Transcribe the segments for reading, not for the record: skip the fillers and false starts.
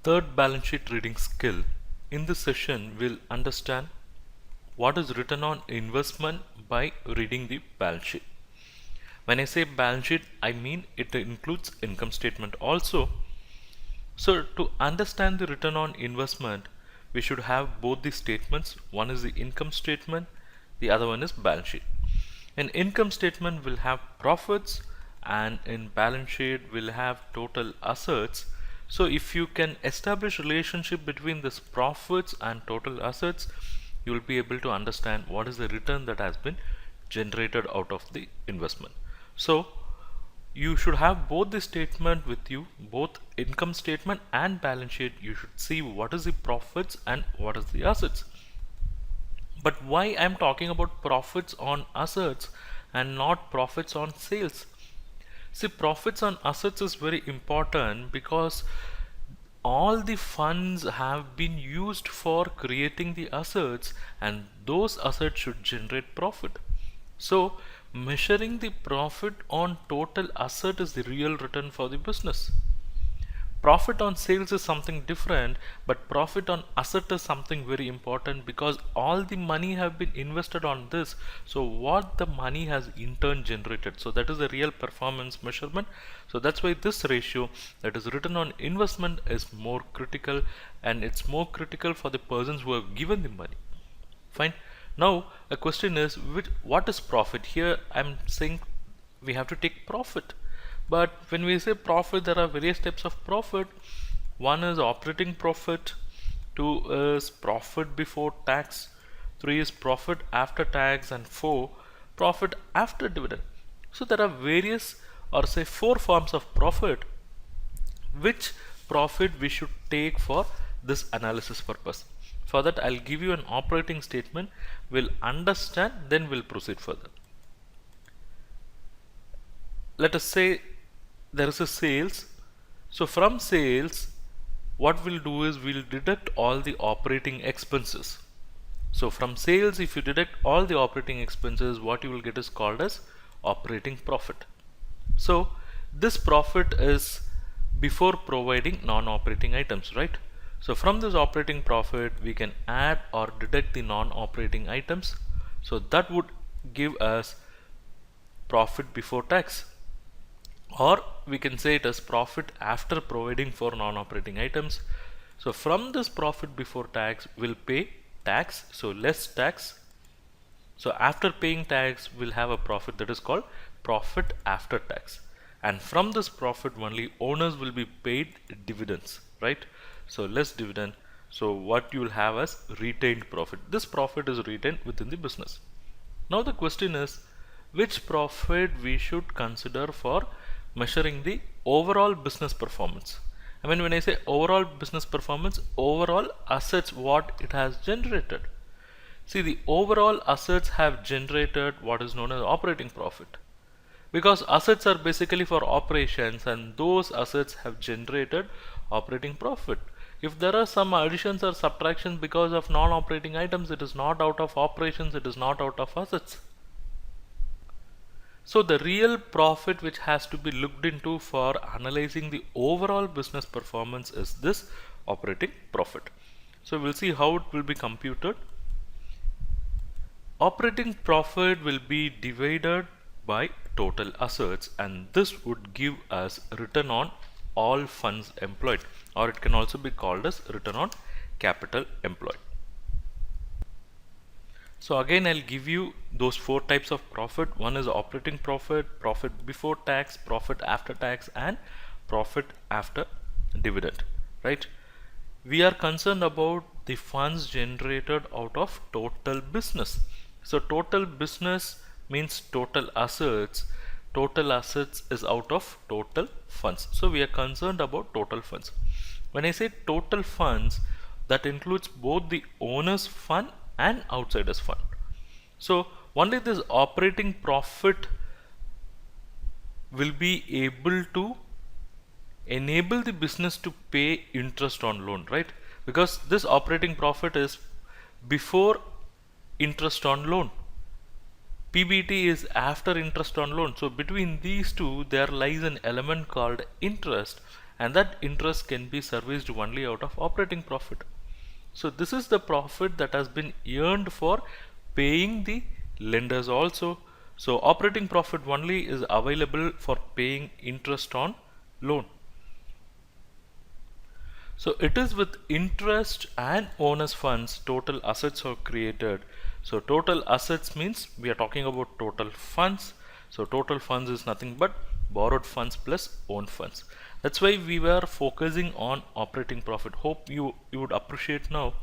Third balance sheet reading skill. In this session, we'll understand what is return on investment by reading the balance sheet. When I say balance sheet, I mean it includes income statement also. So to understand the return on investment, we should have both the statements. One is the income statement, the other one is balance sheet. An income statement will have profits, and in balance sheet will have total assets. So if you can establish relationship between this profits and total assets, you will be able to understand what is the return that has been generated out of the investment. So you should have both the statement with you, both income statement and balance sheet. You should see what is the profits and what is the assets. But why I'm talking about profits on assets and not profits on sales? See, profits on assets is very important because all the funds have been used for creating the assets, and those assets should generate profit. So measuring the profit on total asset is the real return for the business. Profit on sales is something different, but profit on asset is something very important because all the money have been invested on this. So what the money has in turn generated, so that is a real performance measurement. So that's why this ratio, that is return on investment, is more critical, and it's more critical for the persons who have given the money. Fine. Now a question is, what is profit? Here I'm saying we have to take profit. But when we say profit, there are various types of profit. One is operating profit, two is profit before tax, three is profit after tax, and four, profit after dividend. So there are various, or say, four forms of profit. Which profit we should take for this analysis purpose? For that, I'll give you an operating statement. We'll understand, then we'll proceed further. Let us say there is a sales. So from sales, what we'll do is we'll deduct all the operating expenses. So from sales, if you deduct all the operating expenses, what you will get is called as operating profit. So this profit is before providing non-operating items, right? So from this operating profit, we can add or deduct the non-operating items. So that would give us profit before tax, or we can say it as profit after providing for non-operating items. So from this profit before tax, we'll pay tax, so less tax. So after paying tax, we'll have a profit that is called profit after tax. And from this profit only, owners will be paid dividends, right? So less dividend. So what you will have as retained profit. This profit is retained within the business. Now the question is, which profit we should consider for measuring the overall business performance? I mean, when I say overall business performance, overall assets, what it has generated. See, the overall assets have generated what is known as operating profit, because assets are basically for operations, and those assets have generated operating profit. If there are some additions or subtractions because of non-operating items, it is not out of operations, it is not out of assets. So the real profit which has to be looked into for analyzing the overall business performance is this operating profit. So we'll see how it will be computed. Operating profit will be divided by total assets, and this would give us return on all funds employed, or it can also be called as return on capital employed. So again, I'll give you those four types of profit. One is operating profit, profit before tax, profit after tax, and profit after dividend, right? We are concerned about the funds generated out of total business. So total business means total assets. Total assets is out of total funds. So we are concerned about total funds. When I say total funds, that includes both the owner's fund and outsiders fund. So only this operating profit will be able to enable the business to pay interest on loan, right? Because this operating profit is before interest on loan. PBT is after interest on loan. So between these two, there lies an element called interest, and that interest can be serviced only out of operating profit. So this is the profit that has been earned for paying the lenders also. So operating profit only is available for paying interest on loan. So it is with interest and owners funds total assets are created. So total assets means we are talking about total funds. So total funds is nothing but borrowed funds plus own funds. That's why we were focusing on operating profit. Hope you would appreciate now.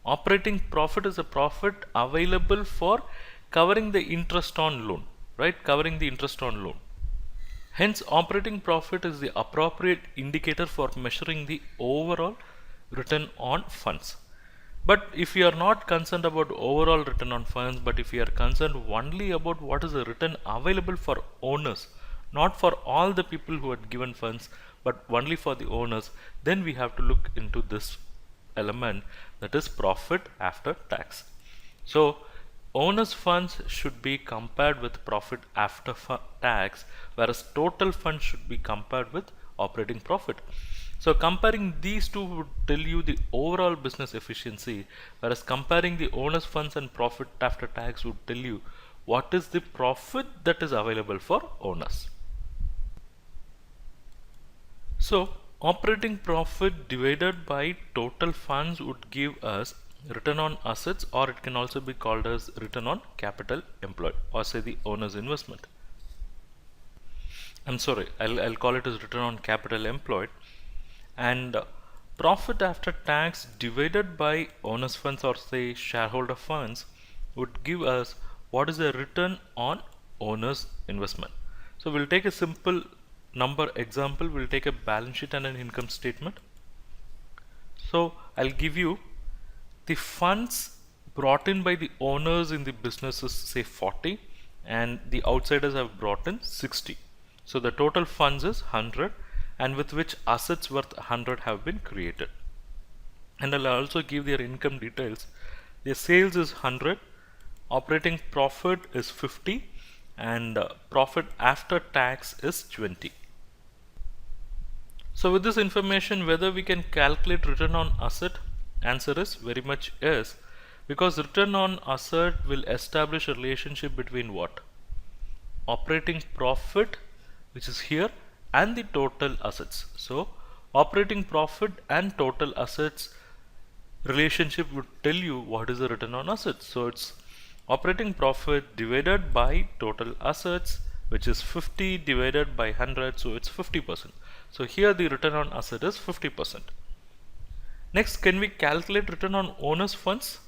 Operating profit is a profit available for covering the interest on loan, right? Covering the interest on loan. Hence, operating profit is the appropriate indicator for measuring the overall return on funds. But if you are not concerned about overall return on funds, but if you are concerned only about what is the return available for owners, not for all the people who had given funds, but only for the owners, then we have to look into this element, that is profit after tax. So owners funds should be compared with profit after tax, whereas total funds should be compared with operating profit. So comparing these two would tell you the overall business efficiency, whereas comparing the owners funds and profit after tax would tell you what is the profit that is available for owners. So operating profit divided by total funds would give us return on assets, or it can also be called as return on capital employed, or say the owner's investment. I'm sorry, I'll call it as return on capital employed. And profit after tax divided by owner's funds, or say shareholder funds, would give us what is the return on owner's investment. So we'll take a simple number example. We'll take a balance sheet and an income statement. So I'll give you the funds brought in by the owners in the businesses, say 40, and the outsiders have brought in 60. So the total funds is 100, and with which assets worth 100 have been created. And I'll also give their income details. Their sales is 100, operating profit is 50, and profit after tax is 20. So with this information, whether we can calculate return on asset, answer is very much yes, because return on asset will establish a relationship between what? Operating profit, which is here, and the total assets. So operating profit and total assets relationship would tell you what is the return on assets. So it's operating profit divided by total assets, which is 50 divided by 100, so it's 50%. So here the return on asset is 50%. Next, can we calculate return on owners funds?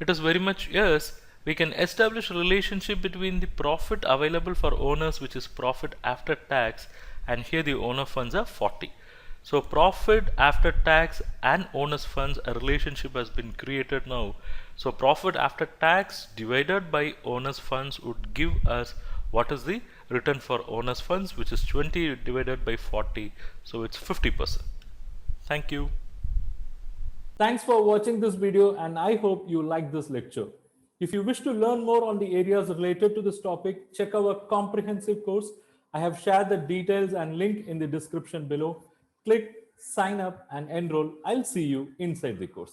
It is very much yes. We can establish a relationship between the profit available for owners, which is profit after tax, and here the owner funds are 40. So profit after tax and owners funds, a relationship has been created now. So profit after tax divided by owners funds would give us what is the return for owners funds, which is 20 divided by 40, so it's 50%. Thank you. Thanks for watching this video, and I hope you like this lecture. If you wish to learn more on the areas related to this topic, check our comprehensive course. I have shared the details and link in the description below. Click, sign up and enroll. I'll see you inside the course.